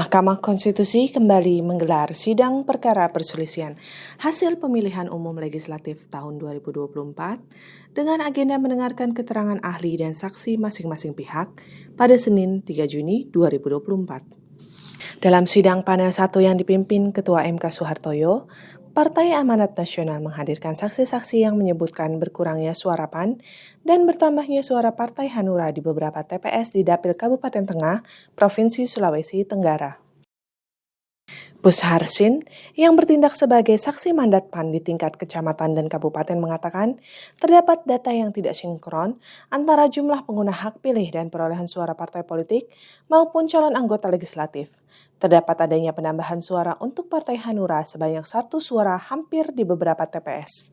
Mahkamah Konstitusi kembali menggelar sidang perkara perselisihan hasil pemilihan umum legislatif tahun 2024 dengan agenda mendengarkan keterangan ahli dan saksi masing-masing pihak pada Senin 3 Juni 2024. Dalam sidang panel 1 yang dipimpin Ketua MK Soehartoyo, Partai Amanat Nasional menghadirkan saksi-saksi yang menyebutkan berkurangnya suara PAN dan bertambahnya suara Partai Hanura di beberapa TPS di Dapil Kabupaten Tengah, Provinsi Sulawesi Tenggara. Bus Harsin yang bertindak sebagai saksi mandat PAN di tingkat kecamatan dan kabupaten mengatakan terdapat data yang tidak sinkron antara jumlah pengguna hak pilih dan perolehan suara partai politik maupun calon anggota legislatif. Terdapat adanya penambahan suara untuk Partai Hanura sebanyak 1 suara hampir di beberapa TPS.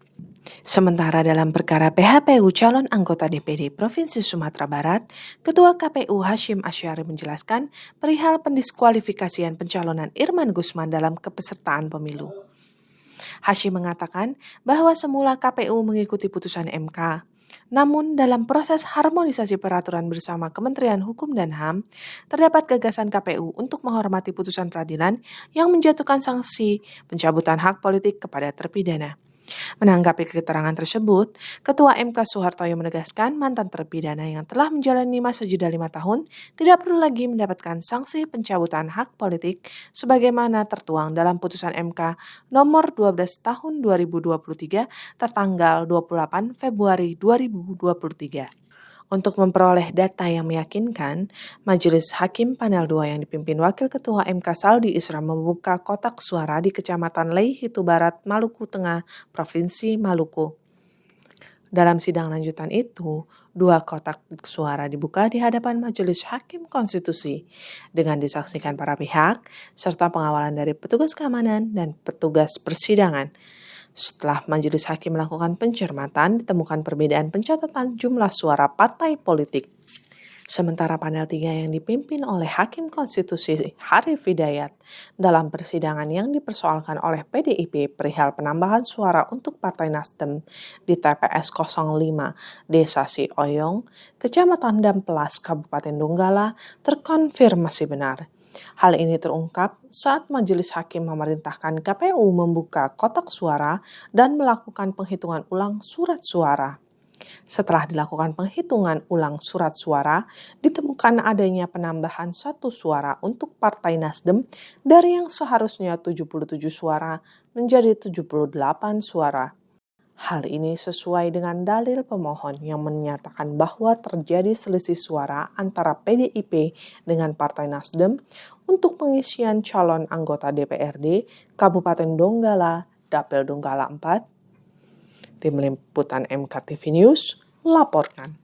Sementara dalam perkara PHPU calon anggota DPD Provinsi Sumatera Barat, Ketua KPU Hasyim Asyari menjelaskan perihal pendiskualifikasian pencalonan Irman Gusman dalam kepesertaan pemilu. Hasyim mengatakan bahwa semula KPU mengikuti putusan MK. Namun dalam proses harmonisasi peraturan bersama Kementerian Hukum dan HAM, terdapat gagasan KPU untuk menghormati putusan peradilan yang menjatuhkan sanksi pencabutan hak politik kepada terpidana. Menanggapi keterangan tersebut, Ketua MK Soehartoyo menegaskan mantan terpidana yang telah menjalani masa jeda 5 tahun tidak perlu lagi mendapatkan sanksi pencabutan hak politik sebagaimana tertuang dalam putusan MK nomor 12 tahun 2023 tertanggal 28 Februari 2023. Untuk memperoleh data yang meyakinkan, Majelis Hakim Panel 2 yang dipimpin Wakil Ketua MK Saldi Isra membuka kotak suara di Kecamatan Leihitu Barat, Maluku Tengah, Provinsi Maluku. Dalam sidang lanjutan itu, 2 kotak suara dibuka di hadapan Majelis Hakim Konstitusi dengan disaksikan para pihak serta pengawalan dari petugas keamanan dan petugas persidangan. Setelah Majelis Hakim melakukan pencermatan, ditemukan perbedaan pencatatan jumlah suara partai politik. Sementara panel 3 yang dipimpin oleh Hakim Konstitusi Harif Hidayat dalam persidangan yang dipersoalkan oleh PDIP perihal penambahan suara untuk Partai Nasdem di TPS 05 Desa Sioyong, Kecamatan Damplas, Kabupaten Donggala terkonfirmasi benar. Hal ini terungkap saat Majelis Hakim memerintahkan KPU membuka kotak suara dan melakukan penghitungan ulang surat suara. Setelah dilakukan penghitungan ulang surat suara, ditemukan adanya penambahan 1 suara untuk Partai Nasdem dari yang seharusnya 77 suara menjadi 78 suara. Hal ini sesuai dengan dalil pemohon yang menyatakan bahwa terjadi selisih suara antara PDIP dengan Partai Nasdem untuk pengisian calon anggota DPRD Kabupaten Donggala, Dapil Donggala 4. Tim Liputan MKTV News melaporkan.